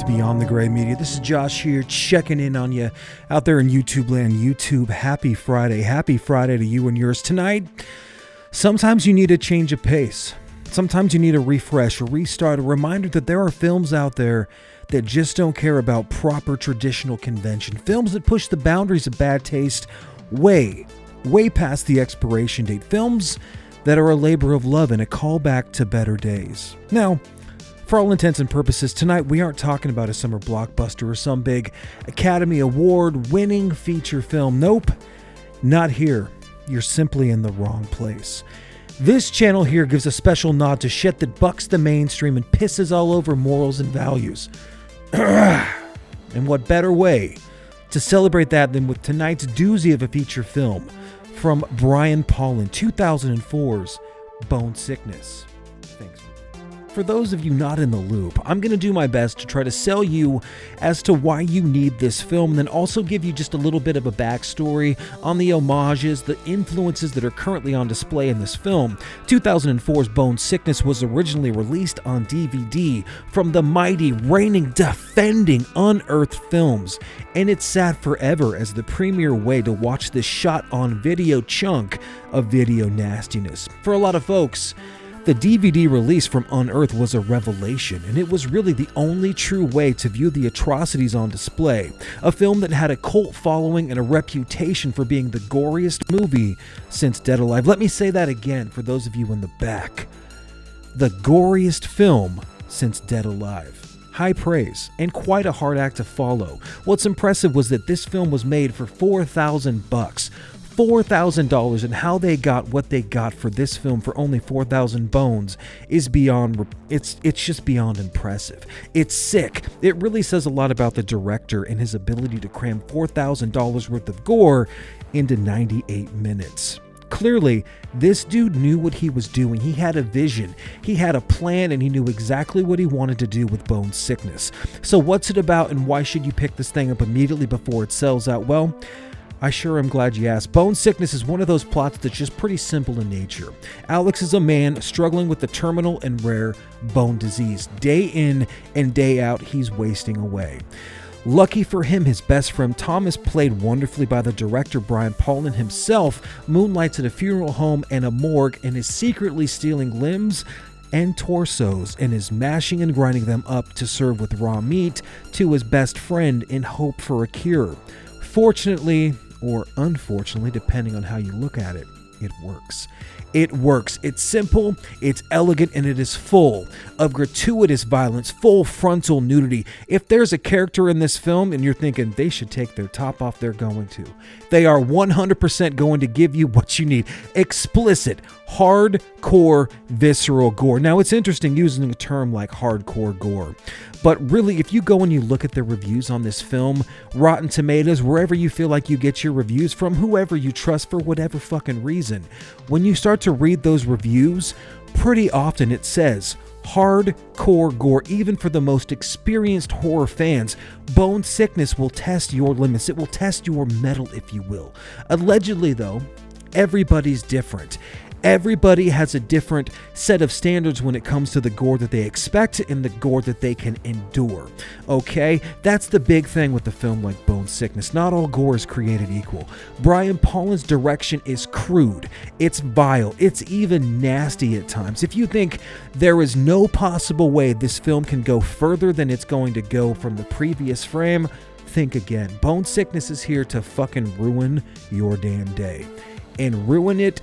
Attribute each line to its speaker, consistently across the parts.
Speaker 1: to Beyond the Gray Media. This is Josh here, checking in on you out there in YouTube land. YouTube, happy Friday. Happy Friday to you and yours. Tonight, sometimes you need a change of pace. Sometimes you need a refresh, a restart, a reminder that there are films out there that just don't care about proper traditional convention. Films that push the boundaries of bad taste way past the expiration date. Films that are a labor of love and a callback to better days. Now, for all intents and purposes, tonight we aren't talking about a summer blockbuster or some big Academy Award-winning feature film. Nope, not here. You're simply in the wrong place. This channel here gives a special nod to shit that bucks the mainstream and pisses all over morals and values. And what better way to celebrate that than with tonight's doozy of a feature film from Brian Pollin, 2004's Bone Sickness. Thanks. For those of you not in the loop, I'm going to do my best to try to sell you as to why you need this film, and then also give you just a little bit of a backstory on the homages, the influences that are currently on display in this film. 2004's Bone Sickness was originally released on DVD from the mighty, reigning, defending Unearthed Films, and it sat forever as the premier way to watch this shot-on-video chunk of video nastiness. For a lot of folks, the DVD release from Unearthed was a revelation, and it was really the only true way to view the atrocities on display. A film that had a cult following and a reputation for being the goriest movie since Dead Alive. Let me say that again for those of you in the back. The goriest film since Dead Alive. High praise, and quite a hard act to follow. What's impressive was that this film was made for $4,000. $4,000, and how they got what they got for this film for only 4,000 bones is beyond, it's just beyond impressive. It's sick. It really says a lot about the director and his ability to cram $4,000 worth of gore into 98 minutes. Clearly, this dude knew what he was doing. He had a vision, he had a plan, and he knew exactly what he wanted to do with Bone Sickness. So what's it about, and why should you pick this thing up immediately before it sells out? Well, I sure am glad you asked. Bone Sickness is one of those plots that's just pretty simple in nature. Alex is a man struggling with the terminal and rare bone disease. Day in and day out, he's wasting away. Lucky for him, his best friend Thomas, played wonderfully by the director Brian Pollin himself, moonlights at a funeral home and a morgue and is secretly stealing limbs and torsos and is mashing and grinding them up to serve with raw meat to his best friend in hope for a cure. Fortunately, or unfortunately, depending on how you look at it, it works. It works. It's simple, it's elegant, and it is full of gratuitous violence, full frontal nudity. If there's a character in this film and you're thinking they should take their top off, they're going to. They are 100% going to give you what you need. Explicit, hardcore, visceral gore. Now, it's interesting using a term like hardcore gore, but really, if you go and you look at the reviews on this film, Rotten Tomatoes, wherever you feel like you get your reviews from, whoever you trust for whatever fucking reason, when you start to read those reviews, pretty often it says hardcore gore. Even for the most experienced horror fans, Bone Sickness will test your limits. It will test your mettle, if you will. Allegedly, though, everybody's different. Everybody has a different set of standards when it comes to the gore that they expect and the gore that they can endure. Okay? That's the big thing with a film like Bone Sickness. Not all gore is created equal. Brian Pollin's direction is crude. It's vile. It's even nasty at times. If you think there is no possible way this film can go further than it's going to go from the previous frame, think again. Bone Sickness is here to fucking ruin your damn day. And ruin it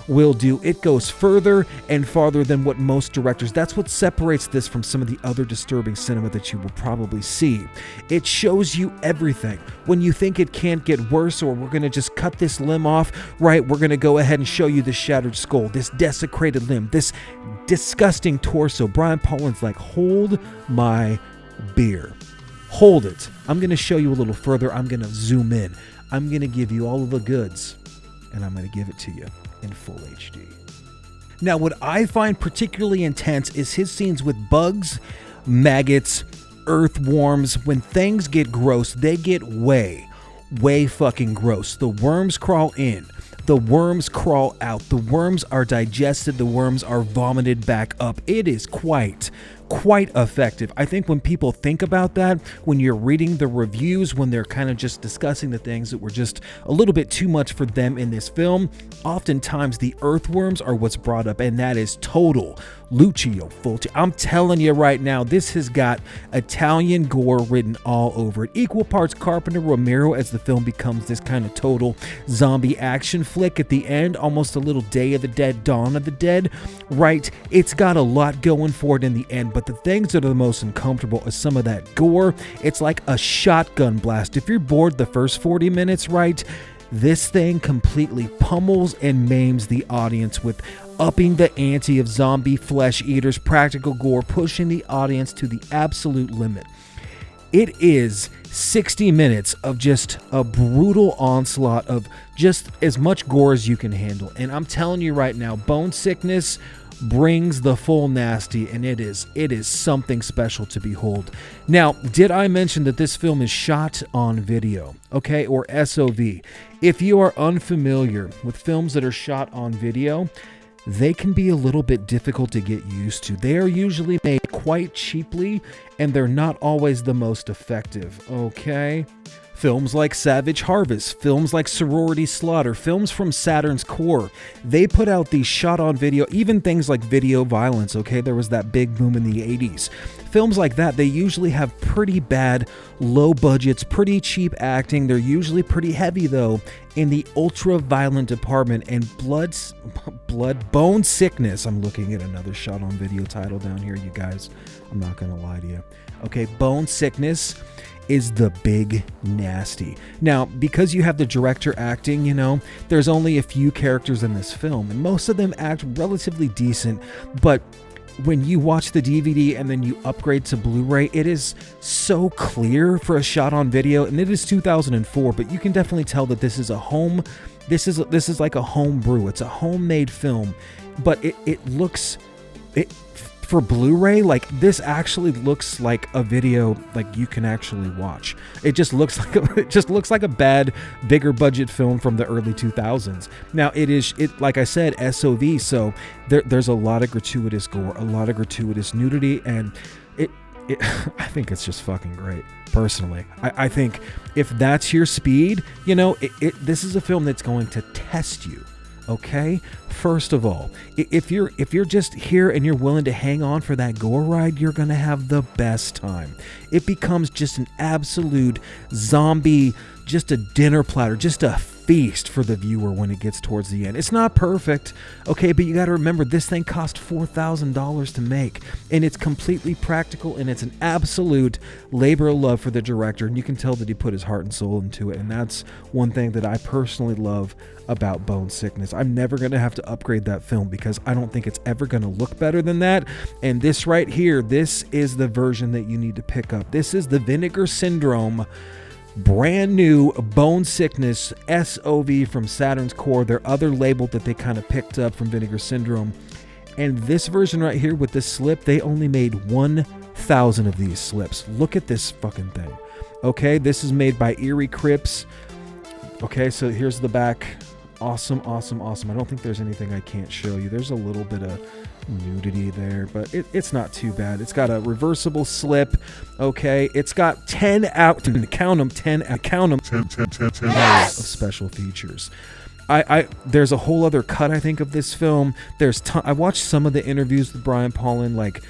Speaker 1: will do. It goes further and farther than what most directors. That's what separates this from some of the other disturbing cinema that you will probably see. It shows you everything. When you think it can't get worse, or we're going to just cut this limb off, right, we're going to go ahead and show you this shattered skull, this desecrated limb, this disgusting torso. Brian Pollin's like, hold my beer. Hold it. I'm going to show you a little further. I'm going to zoom in. I'm going to give you all of the goods, and I'm going to give it to you in full HD. Now, what I find particularly intense is his scenes with bugs, maggots, earthworms. When things get gross, they get way fucking gross. The worms crawl in. The worms crawl out. The worms are digested. The worms are vomited back up. It is quite quite effective. I think when people think about that, when you're reading the reviews, when they're kind of just discussing the things that were just a little bit too much for them in this film, oftentimes the earthworms are what's brought up, and that is total Lucio Fulci. I'm telling you right now, this has got Italian gore written all over it. Equal parts Carpenter Romero as the film becomes this kind of total zombie action flick at the end, almost a little Day of the Dead, Dawn of the Dead, right? It's got a lot going for it in the end, but the things that are the most uncomfortable is some of that gore. It's like a shotgun blast. If you're bored the first 40 minutes, right, this thing completely pummels and maims the audience with upping the ante of zombie flesh eaters, practical gore, pushing the audience to the absolute limit. It is 60 minutes of just a brutal onslaught of just as much gore as you can handle. And I'm telling you right now, Bone Sickness brings the full nasty, and it is something special to behold. Now, did I mention that this film is shot on video, okay, or SOV? If you are unfamiliar with films that are shot on video, they can be a little bit difficult to get used to. They are usually made quite cheaply, and they're not always the most effective, okay? Films like Savage Harvest, films like Sorority Slaughter, films from Saturn's core, they put out these shot on video, even things like Video Violence, okay? There was that big boom in the 80s. Films like that, they usually have pretty bad, low budgets, pretty cheap acting. They're usually pretty heavy, though, in the ultra-violent department. And Bone Sickness, I'm looking at another shot on video title down here, you guys. I'm not going to lie to you. Okay, Bone Sickness is the big nasty. Now, because you have the director acting, you know, there's only a few characters in this film, and most of them act relatively decent, but when you watch the DVD and then you upgrade to Blu-ray, it is so clear for a shot on video, and it is 2004, but you can definitely tell that this is a home, this is like a home brew. It's a homemade film, but it looks, for Blu-ray, like this actually looks like a video like you can actually watch. It just looks like a bad, bigger budget film from the early 2000s. Now like I said, SOV, so there's a lot of gratuitous gore, a lot of gratuitous nudity, and I think it's just fucking great. Personally, I think if that's your speed, you know, this is a film that's going to test you. Okay, first of all, if you're just here and you're willing to hang on for that gore ride, you're gonna have the best time. It becomes just an absolute zombie, just a dinner platter, just a feast for the viewer when it gets towards the end. It's not perfect, okay, but you got to remember this thing cost $4,000 to make, and it's completely practical, and it's an absolute labor of love for the director, and you can tell that he put his heart and soul into it, and that's one thing that I personally love about Bone Sickness. I'm never going to have to upgrade that film because I don't think it's ever going to look better than that, and this right here, this is the version that you need to pick up. This is the Vinegar Syndrome brand new Bone Sickness SOV from Saturn's core, their other label that they kind of picked up from Vinegar Syndrome. And this version right here with this slip, they only made 1,000 of these slips. Look at this fucking thing. Okay, this is made by Eerie Crips. Okay, so here's the back. Awesome, awesome, awesome. I don't think there's anything I can't show you. There's a little bit of nudity there, but it's not too bad. It's got a reversible slip. Okay, it's got 10 hours of special features. There's a whole other cut, I think, of this film. I watched some of the interviews with Brian Paulin, like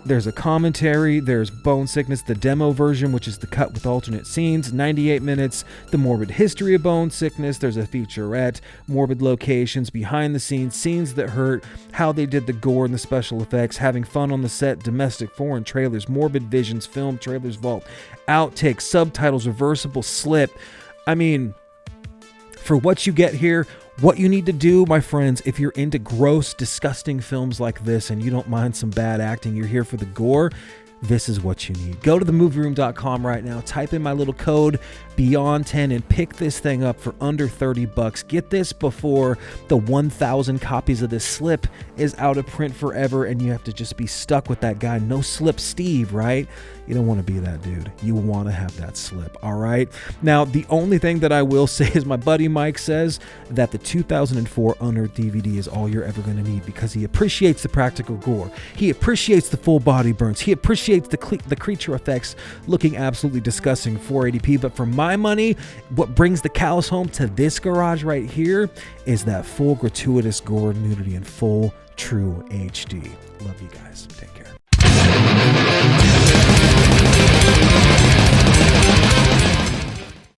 Speaker 1: there's a commentary, there's Bone Sickness, the demo version, which is the cut with alternate scenes, 98 minutes, the morbid history of Bone Sickness, there's a featurette, morbid locations, behind the scenes, scenes that hurt, how they did the gore and the special effects, having fun on the set, domestic, foreign trailers, morbid visions, film trailers, vault, outtakes, subtitles, reversible slip. I mean, for what you get here, what you need to do, my friends, if you're into gross, disgusting films like this and you don't mind some bad acting, you're here for the gore, this is what you need. Go to themovieroom.com right now, type in my little code, beyond 10 and pick this thing up for under 30 bucks. Get this before the 1,000 copies of this slip is out of print forever and you have to just be stuck with that guy. No slip Steve, right? You don't want to be that dude. You want to have that slip, all right? Now, the only thing that I will say is my buddy Mike says that the 2004 Unearthed DVD is all you're ever going to need because he appreciates the practical gore. He appreciates the full body burns. He appreciates the creature effects looking absolutely disgusting 480p. But for my money, what brings the cows home to this garage right here is that full gratuitous gore, nudity, and full true HD. Love you guys. Take care.